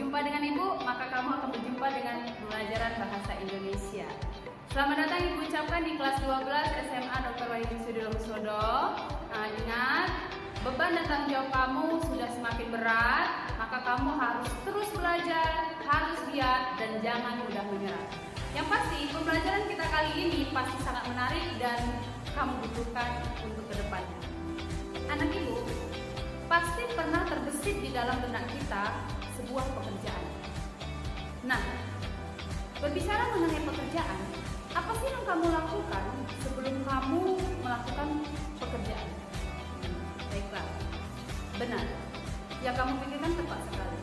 berjumpa dengan Ibu, maka kamu akan berjumpa dengan pelajaran bahasa Indonesia. Selamat datang Ibu ucapkan di kelas 12 SMA Dr. Wahyu Sudirohusodo. Ingat, beban dan tanggung jawab kamu sudah semakin berat, maka kamu harus terus belajar, harus giat, dan jangan mudah menyerah. Yang pasti, pembelajaran kita kali ini pasti sangat menarik dan kamu butuhkan untuk kedepannya. Anak Ibu, pasti pernah terbesit di dalam benak kita sebuah pekerjaan. Nah, berbicara mengenai pekerjaan, apa sih yang kamu lakukan sebelum kamu melakukan pekerjaan? Baiklah, benar. Yang kamu pikirkan tepat sekali.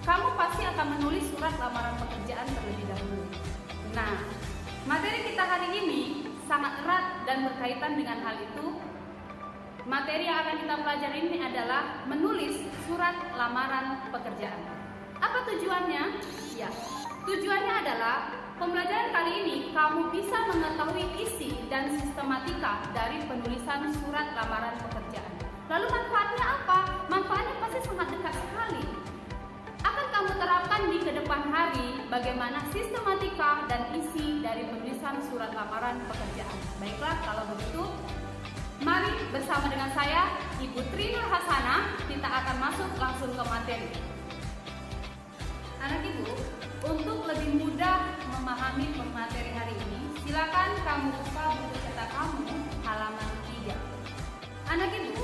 Kamu pasti akan menulis surat lamaran pekerjaan terlebih dahulu. Nah, materi kita hari ini sangat erat dan berkaitan dengan hal itu. Materi yang akan kita pelajari ini adalah menulis surat lamaran pekerjaan. Apa tujuannya? Ya, tujuannya adalah pembelajaran kali ini kamu bisa mengetahui isi dan sistematika dari penulisan surat lamaran pekerjaan. Lalu manfaatnya apa? Manfaatnya pasti sangat dekat sekali. Akan kamu terapkan di kedepan hari bagaimana sistematika dan isi dari penulisan surat lamaran pekerjaan. Baiklah, kalau begitu, mari bersama dengan saya, Ibu Tri Nur Hasanah, kita akan masuk langsung ke materi. Anak Ibu, untuk lebih mudah memahami materi hari ini, silakan kamu buka buku cetak kamu halaman 3. Anak Ibu,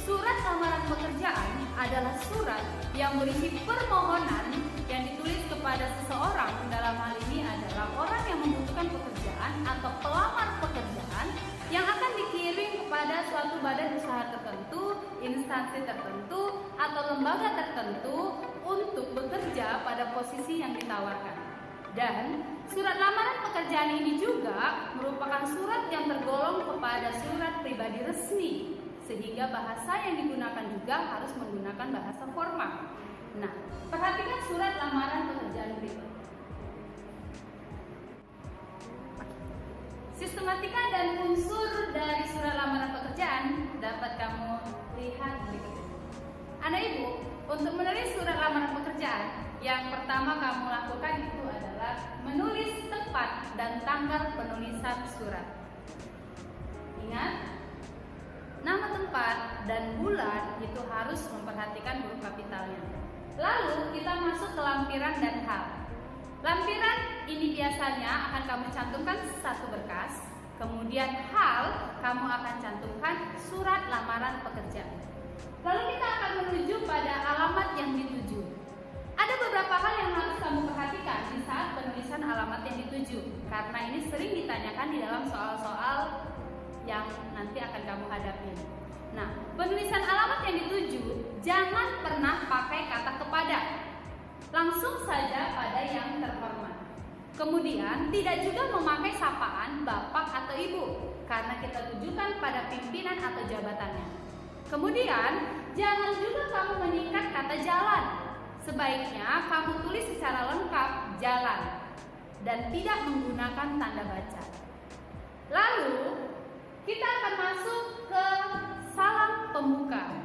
surat lamaran pekerjaan adalah surat yang berisi permohonan yang ditulis kepada seseorang. Dalam hal ini adalah orang yang membutuhkan pekerjaan atau pelamar pekerjaan yang akan dikirim kepada suatu badan usaha tertentu, instansi tertentu, atau lembaga tertentu untuk bekerja pada posisi yang ditawarkan. Dan surat lamaran pekerjaan ini juga merupakan surat yang tergolong kepada surat pribadi resmi, sehingga bahasa yang digunakan juga harus menggunakan bahasa formal. Nah, perhatikan surat lamaran pekerjaan berikut. Sistematika dan unsur dari surat lamaran pekerjaan dapat kamu lihat berikut ini. Anak Ibu, untuk menulis surat lamaran pekerjaan, yang pertama kamu lakukan itu adalah menulis tepat dan tanggal penulisan surat. Ingat, nama tempat dan bulan itu harus memperhatikan huruf kapitalnya. Lalu kita masuk ke lampiran dan hal. Lampiran ini biasanya akan kamu cantumkan satu berkas, kemudian hal kamu akan cantumkan surat lamaran pekerjaan. Lalu kita akan menuju pada alamat yang dituju. Ada beberapa hal yang harus kamu perhatikan di saat penulisan alamat yang dituju, karena ini sering ditanyakan di dalam soal-soal yang nanti akan kamu hadapi. Nah, penulisan alamat yang dituju jangan pernah pakai kata kepada. Langsung saja pada yang terhormat. Kemudian tidak juga memakai sapaan bapak atau ibu, karena kita tujukan pada pimpinan atau jabatannya. Kemudian jangan juga kamu meningkat kata jalan. Sebaiknya kamu tulis secara lengkap jalan dan tidak menggunakan tanda baca. Lalu kita akan masuk ke salam pembuka.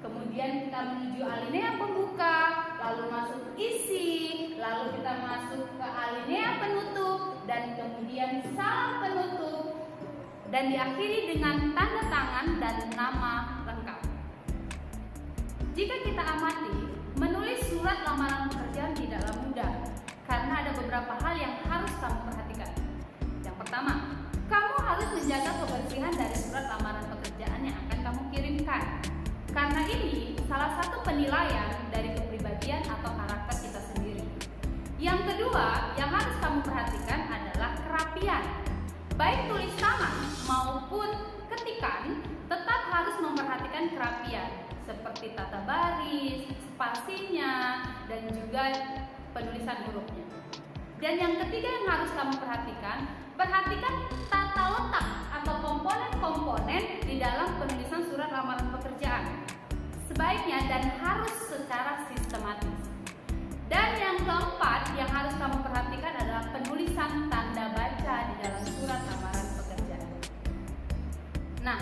Kemudian kita menuju alinea pembuka, lalu masuk isi, lalu kita masuk ke alinea penutup, dan kemudian salam penutup, dan diakhiri dengan tanda tangan dan nama lengkap. Jika kita amati, menulis surat lamaran pekerjaan tidaklah mudah, karena ada beberapa hal yang harus kamu perhatikan. Yang pertama, kamu harus menjaga kebersihan dari surat lamaran pekerjaan yang akan kamu kirimkan. Karena ini salah satu penilaian dari kepribadian atau karakter kita sendiri. Yang kedua, yang harus kamu perhatikan adalah kerapian. Baik tulis tangan maupun ketikan tetap harus memperhatikan kerapian, seperti tata baris, spasinya, dan juga penulisan hurufnya. Dan yang ketiga yang harus kamu perhatikan tata letak atau komponen-komponen di dalam penulisan surat lamaran pekerjaan. Sebaiknya dan harus secara sistematis. Dan yang keempat yang harus kamu perhatikan adalah penulisan tanda baca di dalam surat lamaran pekerjaan. Nah,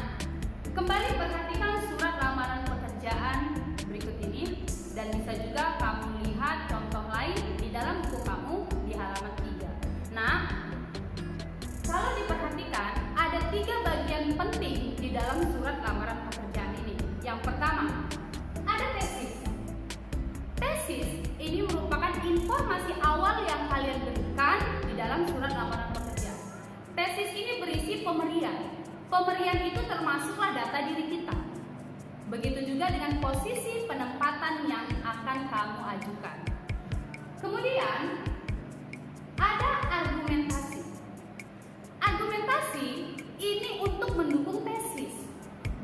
kembali perhatikan surat lamaran pekerjaan berikut ini, dan bisa juga kamu lihat contoh Pemberian itu termasuklah data diri kita. Begitu juga dengan posisi penempatan yang akan kamu ajukan. Kemudian ada argumentasi. Argumentasi ini untuk mendukung tesis.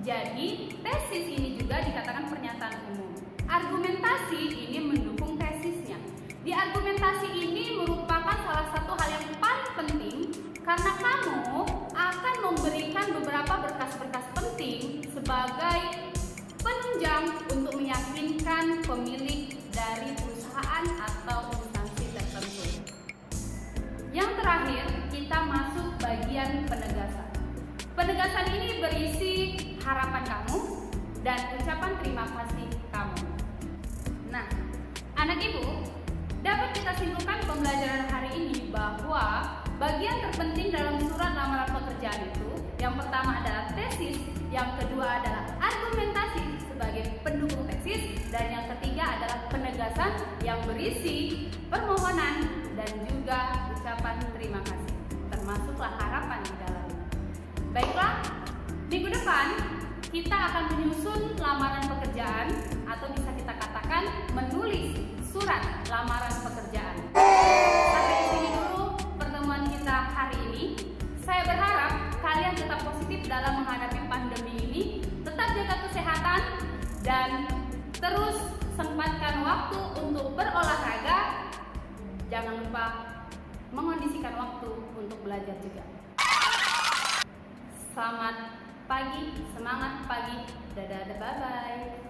Jadi tesis ini juga dikatakan pernyataan umum. Argumentasi ini mendukung tesisnya. Di argumentasi ini merupakan salah satu hal yang paling penting karena kamu akan memberikan beberapa berkas-berkas penting sebagai penunjang untuk meyakinkan pemilik dari perusahaan atau instansi tertentu. Yang terakhir, kita masuk bagian penegasan. Penegasan ini berisi harapan kamu dan ucapan terima kasih kamu. Nah, anak ibu, dapat kita simpulkan pembelajaran hari ini bahwa bagian terpenting dalam surat lamaran pekerjaan itu yang pertama adalah tesis, yang kedua adalah argumentasi sebagai pendukung tesis, dan yang ketiga adalah penegasan yang berisi permohonan dan juga ucapan terima kasih, termasuklah harapan di dalamnya. Baiklah, minggu depan kita akan menyusun lamaran pekerjaan atau bisa kita katakan menulis surat lamaran pekerjaan. Sampai di sini dulu pertemuan kita hari ini. Saya berharap kalian tetap positif dalam menghadapi pandemi ini, tetap jaga kesehatan dan terus sempatkan waktu untuk berolahraga. Jangan lupa mengondisikan waktu untuk belajar juga. Selamat pagi, semangat pagi, dadah, bye-bye.